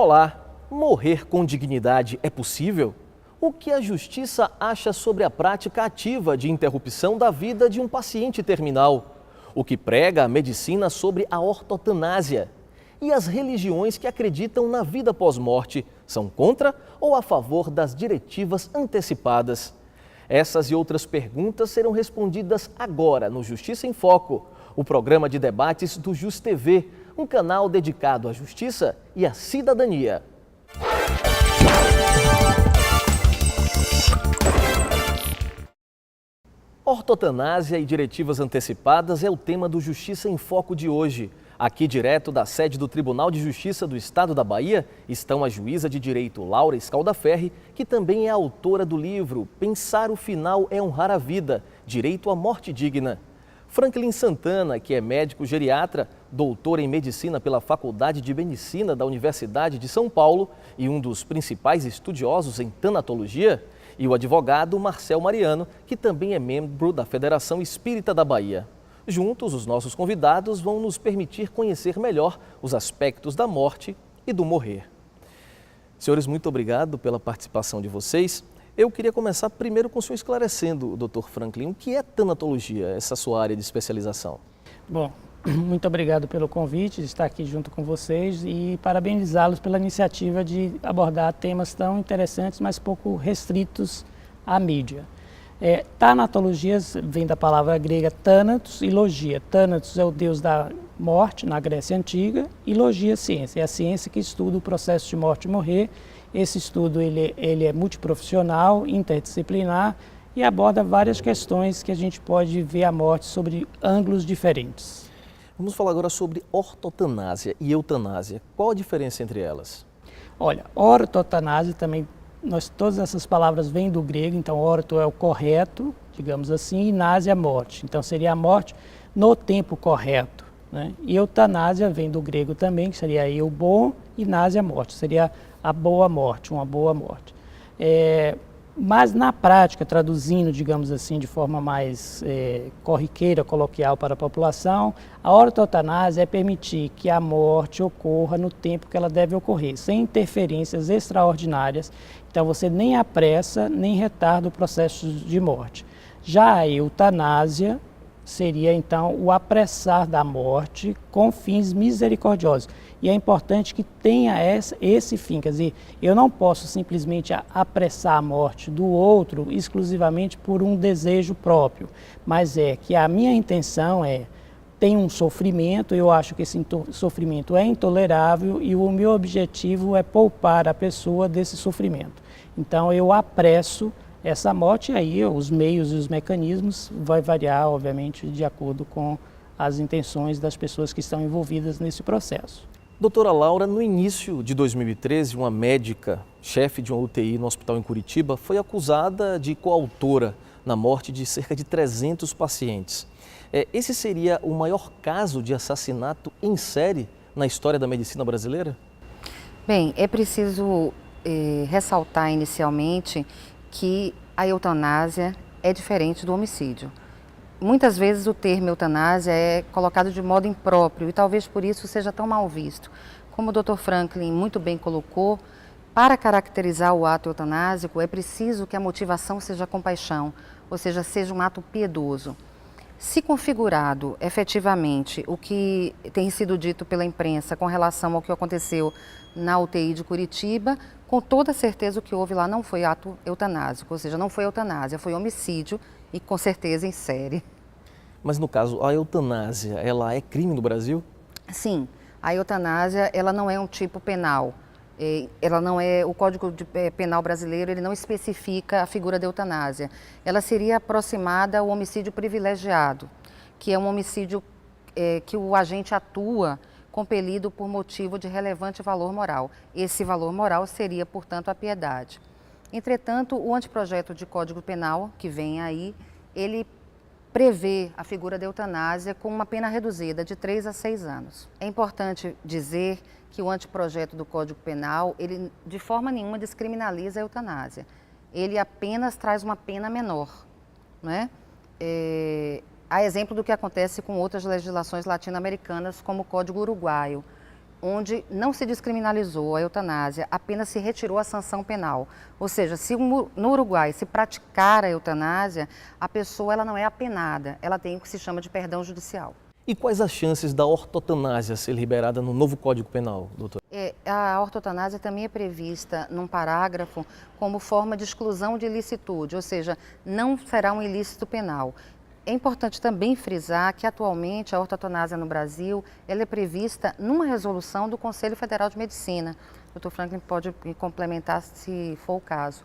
Olá, morrer com dignidade é possível? O que a justiça acha sobre a prática ativa de interrupção da vida de um paciente terminal? O que prega a medicina sobre a ortotanásia? E as religiões que acreditam na vida pós-morte são contra ou a favor das diretivas antecipadas? Essas e outras perguntas serão respondidas agora no Justiça em Foco, o programa de debates do JusTV, um canal dedicado à justiça e à cidadania. Ortotanásia e diretivas antecipadas é o tema do Justiça em Foco de hoje. Aqui, direto da sede do Tribunal de Justiça do Estado da Bahia, estão a juíza de direito Laura Scaldaferri, que também é autora do livro Pensar o Final é Honrar a Vida, Direito à Morte Digna. Franklin Santana, que é médico geriatra, doutor em medicina pela Faculdade de Medicina da Universidade de São Paulo e um dos principais estudiosos em tanatologia, e o advogado Marcel Mariano, que também é membro da Federação Espírita da Bahia. Juntos, os nossos convidados vão nos permitir conhecer melhor os aspectos da morte e do morrer. Senhores, muito obrigado pela participação de vocês. Eu queria começar primeiro com o senhor esclarecendo, Dr. Franklin, o que é tanatologia, essa sua área de especialização? Bom, muito obrigado pelo convite de estar aqui junto com vocês e parabenizá-los pela iniciativa de abordar temas tão interessantes, mas pouco restritos à mídia. Tanatologia vem da palavra grega thanatos e logia. Thanatos é o deus da morte na Grécia Antiga e logia é ciência. É a ciência que estuda o processo de morte e morrer. Esse estudo ele é multiprofissional, interdisciplinar e aborda várias questões que a gente pode ver a morte sobre ângulos diferentes. Vamos falar agora sobre ortotanásia e eutanásia. Qual a diferença entre elas? Olha, ortotanásia também, todas essas palavras vêm do grego, então orto é o correto, digamos assim, e násia é a morte. Então seria a morte no tempo correto, né? E eutanásia vem do grego também, que seria eu bom, e násia a morte, seria a boa morte, uma boa morte. Mas na prática, traduzindo, digamos assim, de forma mais corriqueira, coloquial para a população, a ortotanásia é permitir que a morte ocorra no tempo que ela deve ocorrer, sem interferências extraordinárias. Então você nem apressa, nem retarda o processo de morte. Já a eutanásia seria então o apressar da morte com fins misericordiosos. E é importante que tenha esse fim, quer dizer, eu não posso simplesmente apressar a morte do outro exclusivamente por um desejo próprio, mas é que a minha intenção tem um sofrimento, eu acho que esse sofrimento é intolerável e o meu objetivo é poupar a pessoa desse sofrimento. Então eu apresso essa morte e aí os meios e os mecanismos vai variar, obviamente, de acordo com as intenções das pessoas que estão envolvidas nesse processo. Doutora Laura, no início de 2013, uma médica, chefe de uma UTI no hospital em Curitiba, foi acusada de coautora na morte de cerca de 300 pacientes. Esse seria o maior caso de assassinato em série na história da medicina brasileira? Bem, é preciso ressaltar inicialmente que a eutanásia é diferente do homicídio. Muitas vezes o termo eutanásia é colocado de modo impróprio e talvez por isso seja tão mal visto. Como o Dr. Franklin muito bem colocou, para caracterizar o ato eutanásico é preciso que a motivação seja compaixão, ou seja, seja um ato piedoso. Se configurado efetivamente o que tem sido dito pela imprensa com relação ao que aconteceu na UTI de Curitiba, com toda certeza o que houve lá não foi ato eutanásico, ou seja, não foi eutanásia, foi homicídio e com certeza em série. Mas no caso, a eutanásia, ela é crime no Brasil? Sim, a eutanásia ela não é um tipo penal. Ela não é, o Código Penal brasileiro ele não especifica a figura da eutanásia. Ela seria aproximada ao homicídio privilegiado, que é um homicídio que o agente atua compelido por motivo de relevante valor moral. Esse valor moral seria, portanto, a piedade. Entretanto, o anteprojeto de Código Penal, que vem aí, ele prevê a figura da eutanásia com uma pena reduzida de 3 a 6 anos. É importante dizer que o anteprojeto do Código Penal, ele de forma nenhuma descriminaliza a eutanásia. Ele apenas traz uma pena menor, não é? A exemplo do que acontece com outras legislações latino-americanas, como o Código Uruguaio, onde não se descriminalizou a eutanásia, apenas se retirou a sanção penal. Ou seja, se no Uruguai se praticar a eutanásia, a pessoa ela não é apenada, ela tem o que se chama de perdão judicial. E quais as chances da ortotanásia ser liberada no novo Código Penal, doutor? A ortotanásia também é prevista num parágrafo como forma de exclusão de ilicitude, ou seja, não será um ilícito penal. É importante também frisar que atualmente a ortotanásia no Brasil ela é prevista numa resolução do Conselho Federal de Medicina. O Dr. Franklin pode me complementar se for o caso.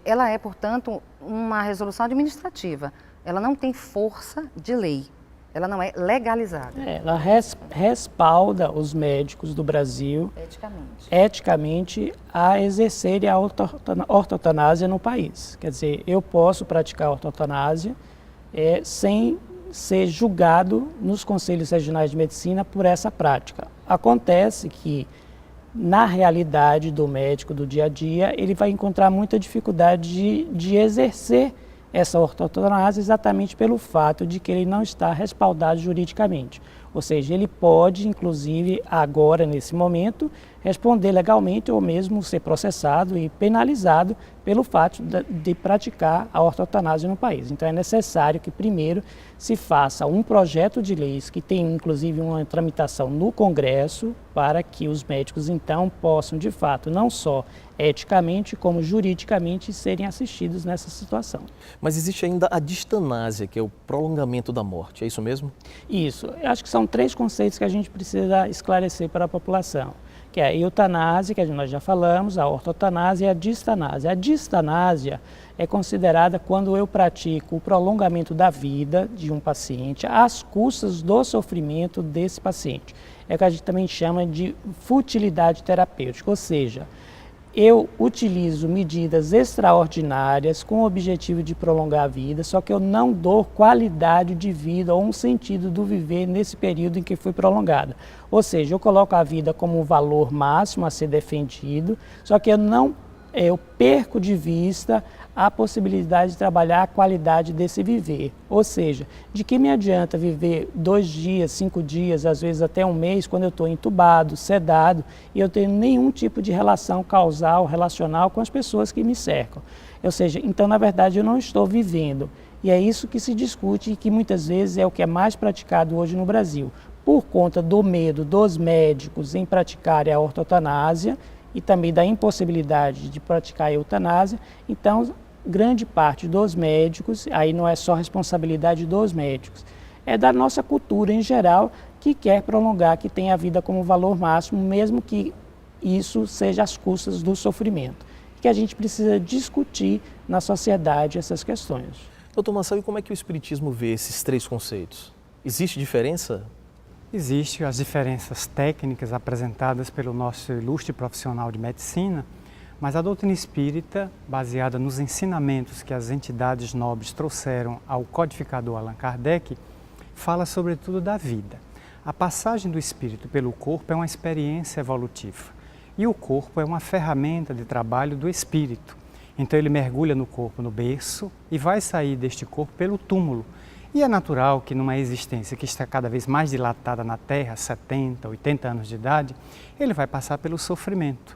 Ela é, portanto, uma resolução administrativa. Ela não tem força de lei. Ela não é legalizada. Ela respalda os médicos do Brasil eticamente a exercerem a ortotanásia no país. Quer dizer, eu posso praticar a ortotanásia sem ser julgado nos conselhos regionais de medicina por essa prática. Acontece que, na realidade do médico do dia a dia, ele vai encontrar muita dificuldade de exercer essa ortotanásia exatamente pelo fato de que ele não está respaldado juridicamente. Ou seja, ele pode, inclusive, agora, nesse momento, responder legalmente ou mesmo ser processado e penalizado pelo fato de praticar a ortotanásia no país. Então, é necessário que, primeiro, se faça um projeto de leis que tem, inclusive, uma tramitação no Congresso para que os médicos, então, possam, de fato, não só eticamente, como juridicamente, serem assistidos nessa situação. Mas existe ainda a distanásia, que é o prolongamento da morte, é isso mesmo? Isso. Eu acho que são 3 conceitos que a gente precisa esclarecer para a população, que é a eutanásia, que nós já falamos, a ortotanásia e a distanásia. A distanásia é considerada quando eu pratico o prolongamento da vida de um paciente às custas do sofrimento desse paciente. É o que a gente também chama de futilidade terapêutica, ou seja, eu utilizo medidas extraordinárias com o objetivo de prolongar a vida, só que eu não dou qualidade de vida ou um sentido do viver nesse período em que foi prolongada. Ou seja, eu coloco a vida como um valor máximo a ser defendido, só que eu perco de vista a possibilidade de trabalhar a qualidade desse viver. Ou seja, de que me adianta viver 2 dias, 5 dias, às vezes até um mês, quando eu estou entubado, sedado, e eu tenho nenhum tipo de relação causal, relacional com as pessoas que me cercam. Ou seja, então, na verdade, eu não estou vivendo. E é isso que se discute e que muitas vezes é o que é mais praticado hoje no Brasil. Por conta do medo dos médicos em praticarem a ortotanásia, e também da impossibilidade de praticar a eutanásia, então grande parte dos médicos, aí não é só responsabilidade dos médicos, é da nossa cultura em geral que quer prolongar, que tem a vida como valor máximo, mesmo que isso seja às custas do sofrimento. Que a gente precisa discutir na sociedade essas questões. Doutor Mansell, e como é que o Espiritismo vê esses 3 conceitos? Existe diferença? Existem as diferenças técnicas apresentadas pelo nosso ilustre profissional de medicina, mas a doutrina espírita, baseada nos ensinamentos que as entidades nobres trouxeram ao codificador Allan Kardec, fala sobretudo da vida. A passagem do espírito pelo corpo é uma experiência evolutiva e o corpo é uma ferramenta de trabalho do espírito. Então ele mergulha no corpo no berço e vai sair deste corpo pelo túmulo. E é natural que numa existência que está cada vez mais dilatada na Terra, 70, 80 anos de idade, ele vai passar pelo sofrimento.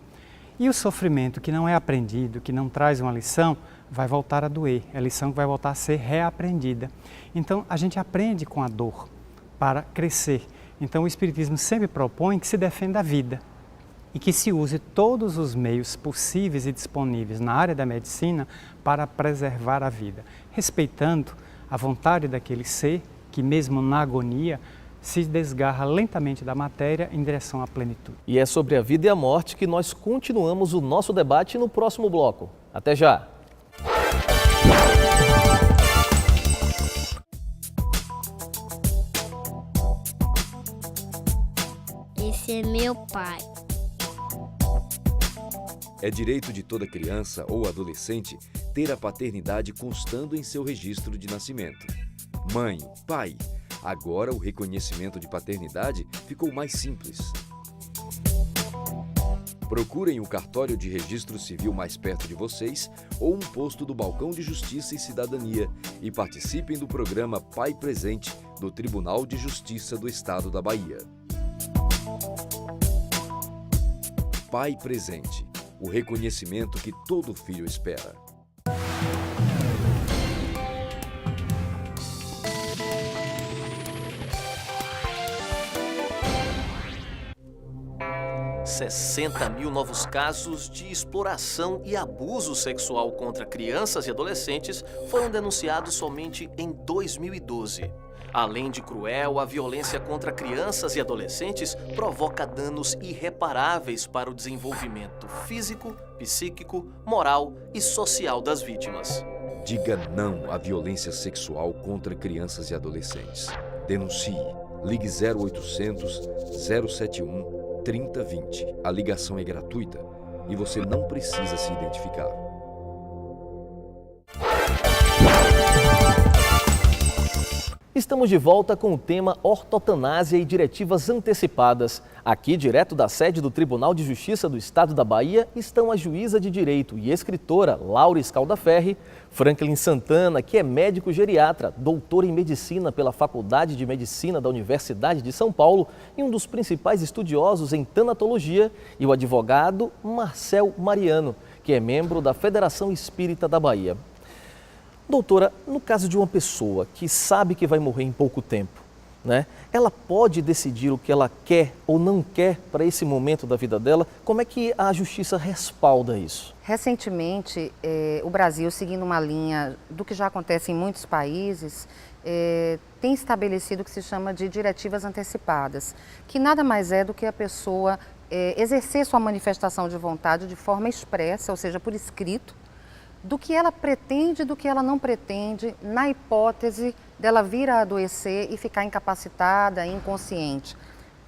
E o sofrimento que não é aprendido, que não traz uma lição, vai voltar a doer. É a lição que vai voltar a ser reaprendida. Então a gente aprende com a dor para crescer. Então o Espiritismo sempre propõe que se defenda a vida e que se use todos os meios possíveis e disponíveis na área da medicina para preservar a vida, respeitando a vontade daquele ser que, mesmo na agonia, se desgarra lentamente da matéria em direção à plenitude. E é sobre a vida e a morte que nós continuamos o nosso debate no próximo bloco. Até já! Esse é meu pai. É direito de toda criança ou adolescente ter a paternidade constando em seu registro de nascimento. Mãe, pai, agora o reconhecimento de paternidade ficou mais simples. Procurem o cartório de registro civil mais perto de vocês ou um posto do Balcão de Justiça e Cidadania e participem do programa Pai Presente do Tribunal de Justiça do Estado da Bahia. pai presente, o reconhecimento que todo filho espera. R$ 60 mil novos casos de exploração e abuso sexual contra crianças e adolescentes foram denunciados somente em 2012. Além de cruel, a violência contra crianças e adolescentes provoca danos irreparáveis para o desenvolvimento físico, psíquico, moral e social das vítimas. Diga não à violência sexual contra crianças e adolescentes. Denuncie. Ligue 0800 071 3020. A ligação é gratuita e você não precisa se identificar. Estamos de volta com o tema ortotanásia e diretivas antecipadas. Aqui, direto da sede do Tribunal de Justiça do Estado da Bahia, estão a juíza de Direito e escritora Laura Scaldaferri, Franklin Santana, que é médico geriatra, doutor em Medicina pela Faculdade de Medicina da Universidade de São Paulo e um dos principais estudiosos em tanatologia, e o advogado Marcel Mariano, que é membro da Federação Espírita da Bahia. Doutora, no caso de uma pessoa que sabe que vai morrer em pouco tempo, né? Ela pode decidir o que ela quer ou não quer para esse momento da vida dela? Como é que a justiça respalda isso? Recentemente, o Brasil, seguindo uma linha do que já acontece em muitos países, tem estabelecido o que se chama de diretivas antecipadas, que nada mais é do que a pessoa exercer sua manifestação de vontade de forma expressa, ou seja, por escrito, do que ela pretende e do que ela não pretende, na hipótese dela vir a adoecer e ficar incapacitada, inconsciente.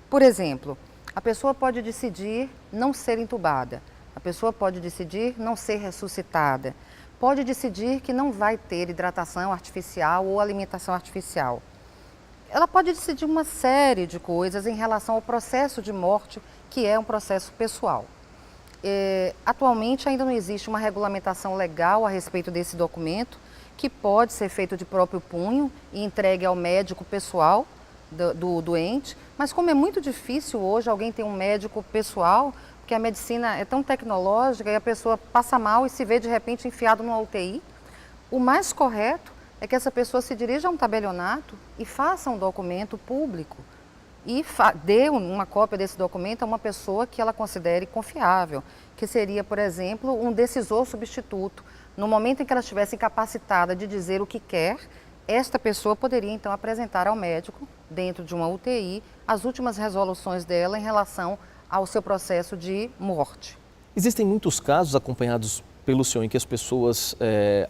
Por exemplo, a pessoa pode decidir não ser entubada, a pessoa pode decidir não ser ressuscitada, pode decidir que não vai ter hidratação artificial ou alimentação artificial. Ela pode decidir uma série de coisas em relação ao processo de morte, que é um processo pessoal. Atualmente ainda não existe uma regulamentação legal a respeito desse documento, que pode ser feito de próprio punho e entregue ao médico pessoal do doente, mas como é muito difícil hoje alguém ter um médico pessoal, porque a medicina é tão tecnológica e a pessoa passa mal e se vê de repente enfiado numa UTI, o mais correto é que essa pessoa se dirija a um tabelionato e faça um documento público e dê uma cópia desse documento a uma pessoa que ela considere confiável, que seria, por exemplo, um decisor substituto. No momento em que ela estivesse incapacitada de dizer o que quer, esta pessoa poderia então apresentar ao médico, dentro de uma UTI, as últimas resoluções dela em relação ao seu processo de morte. Existem muitos casos acompanhados pelo senhor em que as pessoas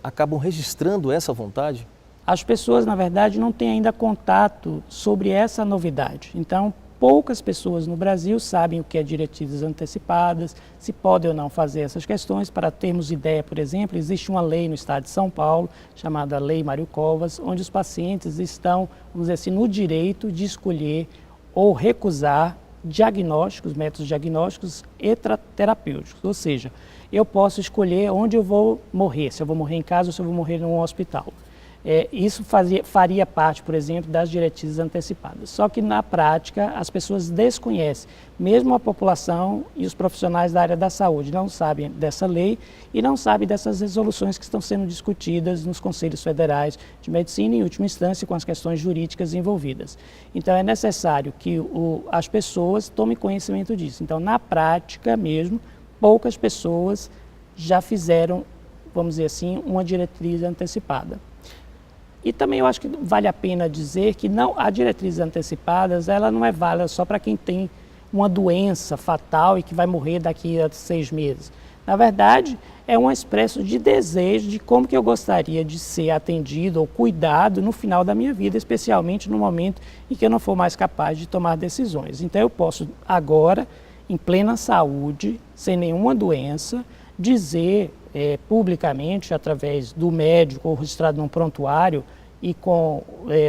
acabam registrando essa vontade? As pessoas, na verdade, não têm ainda contato sobre essa novidade. Então, poucas pessoas no Brasil sabem o que é diretivas antecipadas, se podem ou não fazer essas questões. Para termos ideia, por exemplo, existe uma lei no estado de São Paulo, chamada Lei Mário Covas, onde os pacientes estão, vamos dizer assim, no direito de escolher ou recusar diagnósticos, métodos diagnósticos e terapêuticos. Ou seja, eu posso escolher onde eu vou morrer, se eu vou morrer em casa ou se eu vou morrer em um hospital. Isso faria parte, por exemplo, das diretrizes antecipadas. Só que, na prática, as pessoas desconhecem. Mesmo a população e os profissionais da área da saúde não sabem dessa lei e não sabem dessas resoluções que estão sendo discutidas nos conselhos federais de medicina e, em última instância, com as questões jurídicas envolvidas. Então, é necessário que as pessoas tomem conhecimento disso. Então, na prática mesmo, poucas pessoas já fizeram, vamos dizer assim, uma diretriz antecipada. E também eu acho que vale a pena dizer que a diretrizes antecipadas, ela não é válida só para quem tem uma doença fatal e que vai morrer daqui a 6 meses. Na verdade, é um expresso de desejo de como que eu gostaria de ser atendido ou cuidado no final da minha vida, especialmente no momento em que eu não for mais capaz de tomar decisões. Então eu posso agora, em plena saúde, sem nenhuma doença, dizer publicamente, através do médico ou registrado num prontuário e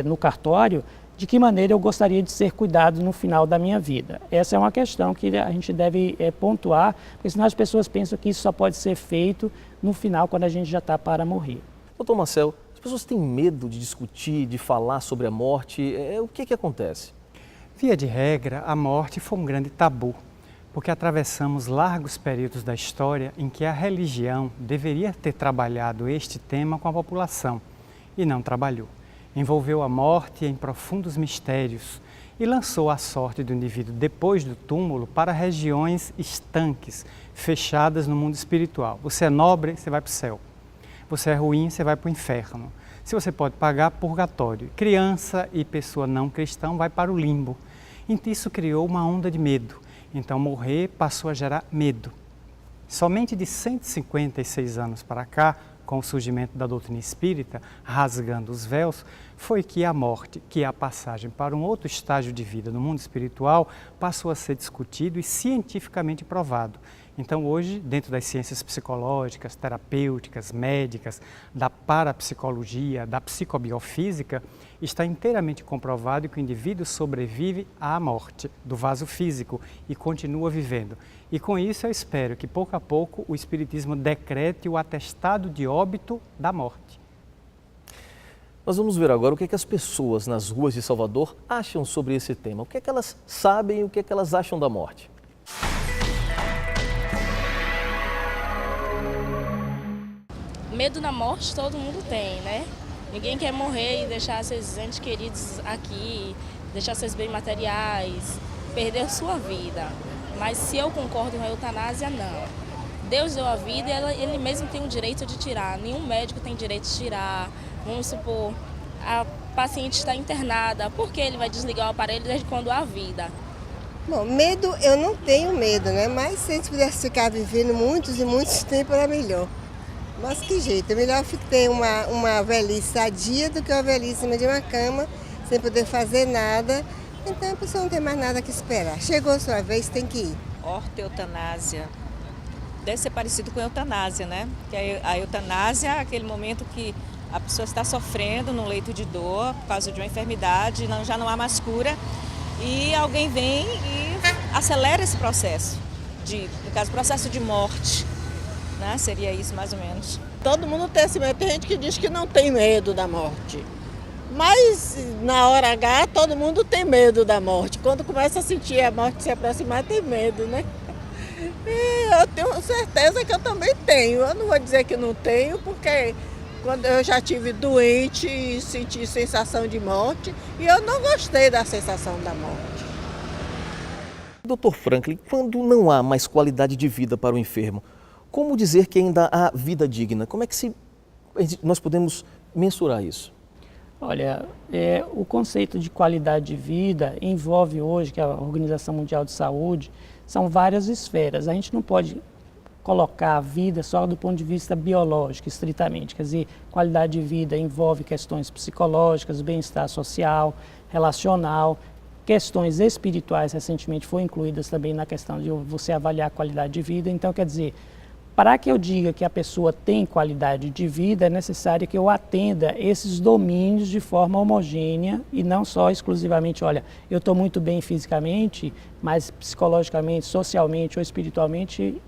no cartório, de que maneira eu gostaria de ser cuidado no final da minha vida. Essa é uma questão que a gente deve pontuar, porque senão as pessoas pensam que isso só pode ser feito no final, quando a gente já está para morrer. Doutor Marcel, as pessoas têm medo de discutir, de falar sobre a morte. O que acontece? Via de regra, a morte foi um grande tabu porque atravessamos largos períodos da história em que a religião deveria ter trabalhado este tema com a população e não trabalhou. Envolveu a morte em profundos mistérios e lançou a sorte do indivíduo depois do túmulo para regiões estanques, fechadas no mundo espiritual. Você é nobre, você vai para o céu. Você é ruim, você vai para o inferno. Se você pode pagar, purgatório. Criança e pessoa não cristã vai para o limbo. Então isso criou uma onda de medo. Então morrer passou a gerar medo. Somente de 156 anos para cá, com o surgimento da doutrina espírita, rasgando os véus, foi que a morte, que é a passagem para um outro estágio de vida no mundo espiritual, passou a ser discutido e cientificamente provado. Então hoje, dentro das ciências psicológicas, terapêuticas, médicas, da parapsicologia, da psicobiofísica, está inteiramente comprovado que o indivíduo sobrevive à morte do vaso físico e continua vivendo. E com isso eu espero que pouco a pouco o Espiritismo decrete o atestado de óbito da morte. Nós vamos ver agora o que é que as pessoas nas ruas de Salvador acham sobre esse tema. O que é que elas sabem e o que é que elas acham da morte. Medo da morte todo mundo tem, né? Ninguém quer morrer e deixar seus entes queridos aqui, deixar seus bens materiais, perder sua vida. Mas se eu concordo com a eutanásia, não. Deus deu a vida e Ele mesmo tem o direito de tirar. Nenhum médico tem direito de tirar. Vamos supor, a paciente está internada, por que ele vai desligar o aparelho desde quando há vida? Bom, medo, eu não tenho medo, né? Mas se a gente pudesse ficar vivendo muitos e muitos tempos, era melhor. Mas que jeito, é melhor ter uma velhice sadia do que uma velhice em cima de uma cama, sem poder fazer nada. Então a pessoa não tem mais nada que esperar. Chegou a sua vez, tem que ir. Ortoeutanásia. Deve ser parecido com a eutanásia, né? Que a eutanásia é aquele momento que a pessoa está sofrendo no leito de dor por causa de uma enfermidade, já não há mais cura, e alguém vem e acelera esse processo, no caso, processo de morte. Né? Seria isso mais ou menos. Todo mundo tem esse medo, tem gente que diz que não tem medo da morte. Mas na hora H todo mundo tem medo da morte. Quando começa a sentir a morte se aproximar, tem medo, né? E eu tenho certeza que eu também tenho. Eu não vou dizer que não tenho, porque quando eu já tive doente e senti sensação de morte, e eu não gostei da sensação da morte. Dr. Franklin, quando não há mais qualidade de vida para o enfermo, como dizer que ainda há vida digna? Como é que nós podemos mensurar isso? Olha, o conceito de qualidade de vida envolve hoje, que a Organização Mundial de Saúde, são várias esferas. A gente não pode colocar a vida só do ponto de vista biológico, estritamente. Quer dizer, qualidade de vida envolve questões psicológicas, bem-estar social, relacional, questões espirituais recentemente foram incluídas também na questão de você avaliar a qualidade de vida. Então, quer dizer, para que eu diga que a pessoa tem qualidade de vida, é necessário que eu atenda esses domínios de forma homogênea e não só exclusivamente, olha, eu estou muito bem fisicamente, mas psicologicamente, socialmente ou espiritualmente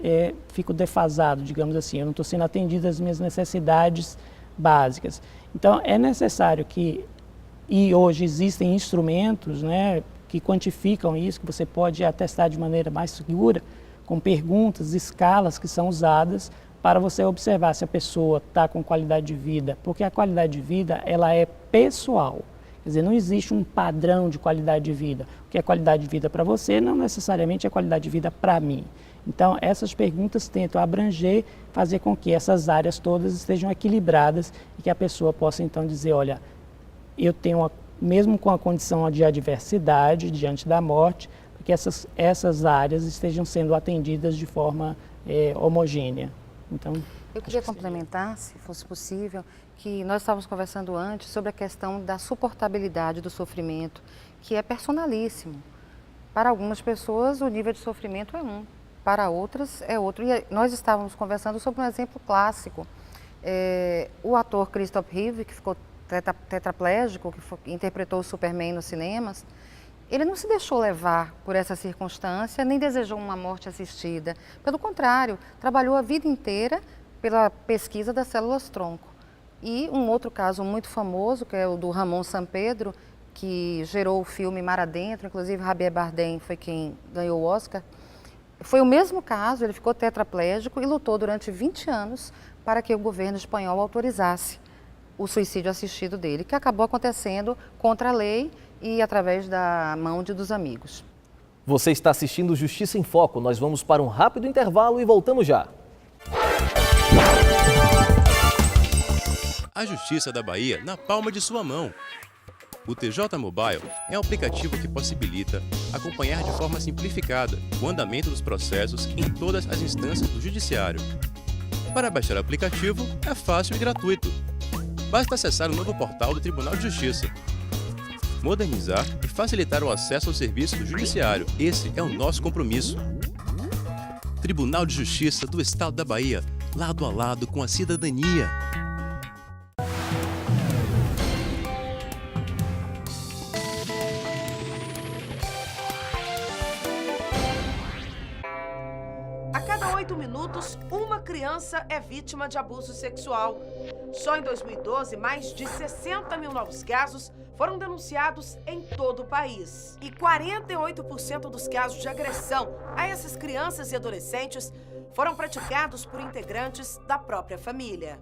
fico defasado, digamos assim, eu não estou sendo atendido às minhas necessidades básicas. Então, é necessário que, e hoje existem instrumentos, né, que quantificam isso, que você pode atestar de maneira mais segura, com perguntas, escalas que são usadas para você observar se a pessoa está com qualidade de vida, porque a qualidade de vida ela é pessoal, quer dizer, não existe um padrão de qualidade de vida. O que é qualidade de vida para você não necessariamente é qualidade de vida para mim. Então, essas perguntas tentam abranger, fazer com que essas áreas todas estejam equilibradas e que a pessoa possa então dizer, olha, eu tenho, mesmo com a condição de adversidade diante da morte, que essas áreas estejam sendo atendidas de forma homogênea. Então, eu queria complementar, se fosse possível, que nós estávamos conversando antes sobre a questão da suportabilidade do sofrimento, que é personalíssimo. Para algumas pessoas, o nível de sofrimento é um, para outras é outro. E nós estávamos conversando sobre um exemplo clássico. O ator Christopher Reeve, que ficou tetraplégico, que interpretou o Superman nos cinemas, ele não se deixou levar por essa circunstância, nem desejou uma morte assistida. Pelo contrário, trabalhou a vida inteira pela pesquisa das células-tronco. E um outro caso muito famoso, que é o do Ramon Sampedro, que gerou o filme Mar Adentro, inclusive Javier Bardem foi quem ganhou o Oscar. Foi o mesmo caso, ele ficou tetraplégico e lutou durante 20 anos para que o governo espanhol autorizasse o suicídio assistido dele, que acabou acontecendo contra a lei e através da mão dos amigos. Você está assistindo Justiça em Foco. Nós vamos para um rápido intervalo e voltamos já. A Justiça da Bahia na palma de sua mão. O TJ Mobile é um aplicativo que possibilita acompanhar de forma simplificada o andamento dos processos em todas as instâncias do Judiciário. Para baixar o aplicativo é fácil e gratuito. Basta acessar o novo portal do Tribunal de Justiça. Modernizar e facilitar o acesso ao serviço do Judiciário. Esse é o nosso compromisso. Tribunal de Justiça do Estado da Bahia, lado a lado com a cidadania. A cada 8 minutos, uma criança é vítima de abuso sexual. Só em 2012, mais de 60 mil novos casos foram denunciados em todo o país. E 48% dos casos de agressão a essas crianças e adolescentes foram praticados por integrantes da própria família.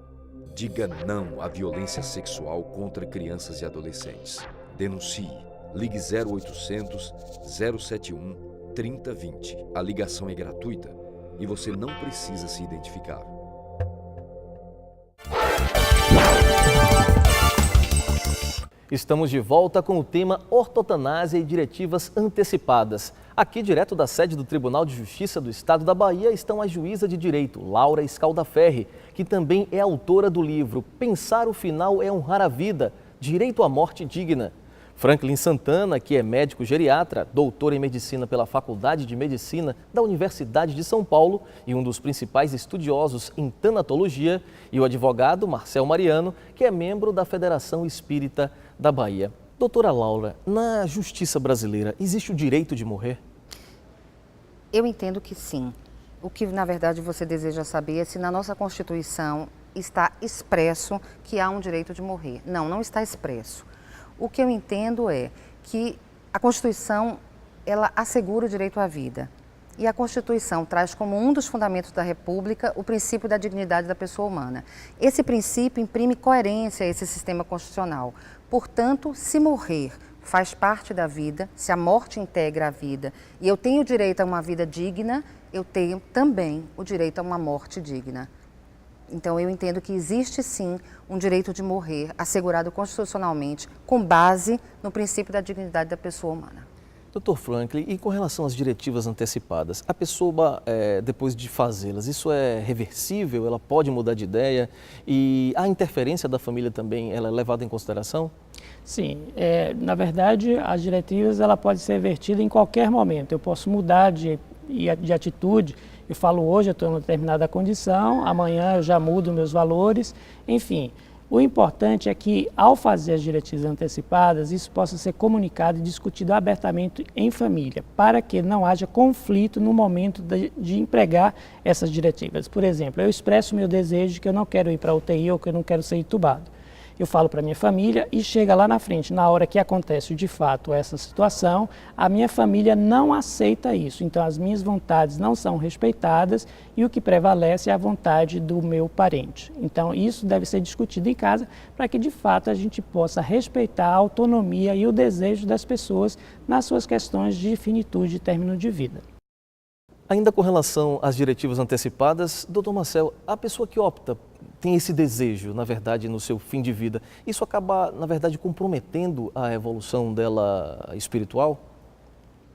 Diga não à violência sexual contra crianças e adolescentes. Denuncie. Ligue 0800 071 3020. A ligação é gratuita e você não precisa se identificar. Estamos de volta com o tema ortotanásia e diretivas antecipadas. Aqui, direto da sede do Tribunal de Justiça do Estado da Bahia, estão a juíza de direito, Laura Scaldaferri, que também é autora do livro Pensar o Final é Honrar a Vida, Direito à Morte Digna. Franklin Santana, que é médico geriatra, doutor em medicina pela Faculdade de Medicina da Universidade de São Paulo e um dos principais estudiosos em tanatologia, e o advogado Marcel Mariano, que é membro da Federação Espírita da Bahia. Doutora Laura, na justiça brasileira, existe o direito de morrer? Eu entendo que sim. O que, na verdade, você deseja saber é se na nossa Constituição está expresso que há um direito de morrer. Não, não está expresso. O que eu entendo é que a Constituição, ela assegura o direito à vida. E a Constituição traz como um dos fundamentos da República o princípio da dignidade da pessoa humana. Esse princípio imprime coerência a esse sistema constitucional. Portanto, se morrer faz parte da vida, se a morte integra a vida e eu tenho direito a uma vida digna, eu tenho também o direito a uma morte digna. Então, eu entendo que existe sim um direito de morrer assegurado constitucionalmente com base no princípio da dignidade da pessoa humana. Doutor Franklin, e com relação às diretivas antecipadas, a pessoa, depois de fazê-las, isso é reversível? Ela pode mudar de ideia? E a interferência da família também, ela é levada em consideração? Sim, na verdade, as diretivas ela pode ser revertida em qualquer momento. Eu posso mudar de atitude. Eu falo hoje eu estou em uma determinada condição, amanhã eu já mudo meus valores, enfim. O importante é que, ao fazer as diretivas antecipadas, isso possa ser comunicado e discutido abertamente em família, para que não haja conflito no momento de empregar essas diretivas. Por exemplo, eu expresso o meu desejo de que eu não quero ir para a UTI ou que eu não quero ser entubado. Eu falo para a minha família e chega lá na frente, na hora que acontece de fato essa situação, a minha família não aceita isso. Então as minhas vontades não são respeitadas e o que prevalece é a vontade do meu parente. Então isso deve ser discutido em casa para que de fato a gente possa respeitar a autonomia e o desejo das pessoas nas suas questões de finitude e término de vida. Ainda com relação às diretivas antecipadas, doutor Marcel, a pessoa que opta, tem esse desejo, na verdade, no seu fim de vida, isso acaba, na verdade, comprometendo a evolução dela espiritual?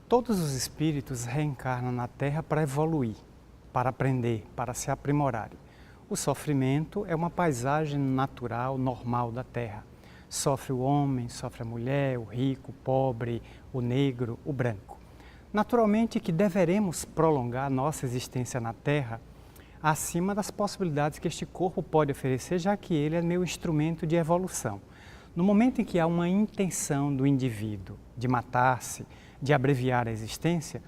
Todos os espíritos reencarnam na Terra para evoluir, para aprender, para se aprimorarem. O sofrimento é uma paisagem natural, normal da Terra. Sofre o homem, sofre a mulher, o rico, o pobre, o negro, o branco. Naturalmente que deveremos prolongar nossa existência na Terra acima das possibilidades que este corpo pode oferecer, já que ele é meu instrumento de evolução. No momento em que há uma intenção do indivíduo de matar-se, de abreviar a existência,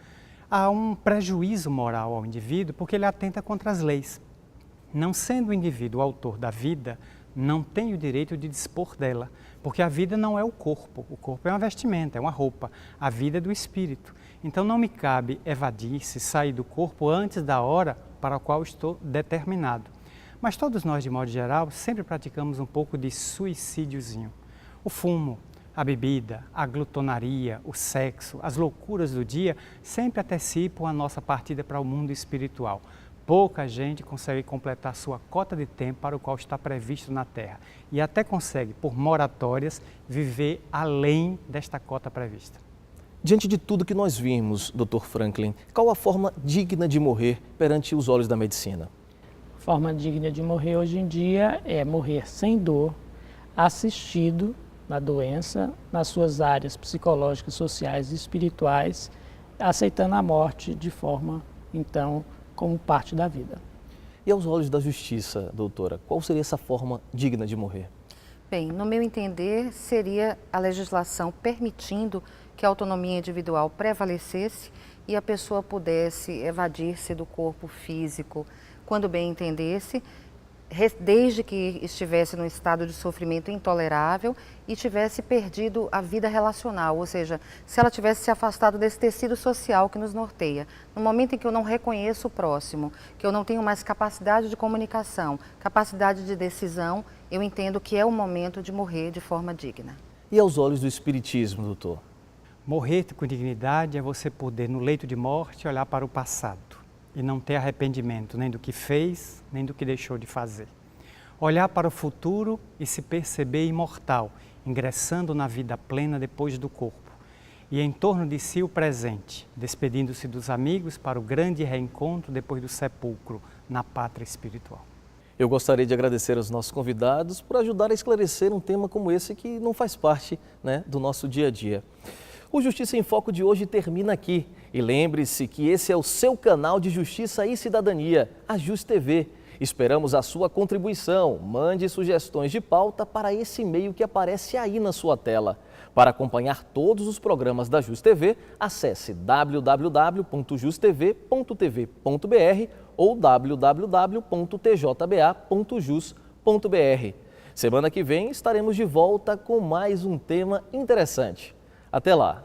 há um prejuízo moral ao indivíduo porque ele atenta contra as leis. Não sendo o indivíduo o autor da vida, não tem o direito de dispor dela, Porque a vida não é o corpo é uma vestimenta, é uma roupa, a vida é do espírito. Então não me cabe evadir-se, sair do corpo antes da hora para a qual estou determinado. Mas todos nós, de modo geral, sempre praticamos um pouco de suicídiozinho. O fumo, a bebida, a glutonaria, o sexo, as loucuras do dia sempre antecipam a nossa partida para o mundo espiritual. Pouca gente consegue completar sua cota de tempo para o qual está previsto na Terra e até consegue, por moratórias, viver além desta cota prevista. Diante de tudo que nós vimos, Dr. Franklin, qual a forma digna de morrer perante os olhos da medicina? A forma digna de morrer hoje em dia é morrer sem dor, assistido na doença, nas suas áreas psicológicas, sociais e espirituais, aceitando a morte de forma, então, como parte da vida. E aos olhos da justiça, doutora, qual seria essa forma digna de morrer? Bem, no meu entender, seria a legislação permitindo que a autonomia individual prevalecesse e a pessoa pudesse evadir-se do corpo físico quando bem entendesse, desde que estivesse num estado de sofrimento intolerável e tivesse perdido a vida relacional, ou seja, se ela tivesse se afastado desse tecido social que nos norteia. No momento em que eu não reconheço o próximo, que eu não tenho mais capacidade de comunicação, capacidade de decisão, eu entendo que é o momento de morrer de forma digna. E aos olhos do espiritismo, doutor? Morrer com dignidade é você poder, no leito de morte, olhar para o passado e não ter arrependimento nem do que fez, nem do que deixou de fazer. Olhar para o futuro e se perceber imortal, ingressando na vida plena depois do corpo. E em torno de si o presente, despedindo-se dos amigos para o grande reencontro depois do sepulcro, na pátria espiritual. Eu gostaria de agradecer aos nossos convidados por ajudar a esclarecer um tema como esse que não faz parte, do nosso dia a dia. O Justiça em Foco de hoje termina aqui. E lembre-se que esse é o seu canal de Justiça e Cidadania, a JusTV. Esperamos a sua contribuição. Mande sugestões de pauta para esse e-mail que aparece aí na sua tela. Para acompanhar todos os programas da JusTV, acesse www.justv.tv.br ou www.tjba.jus.br. Semana que vem estaremos de volta com mais um tema interessante. Até lá!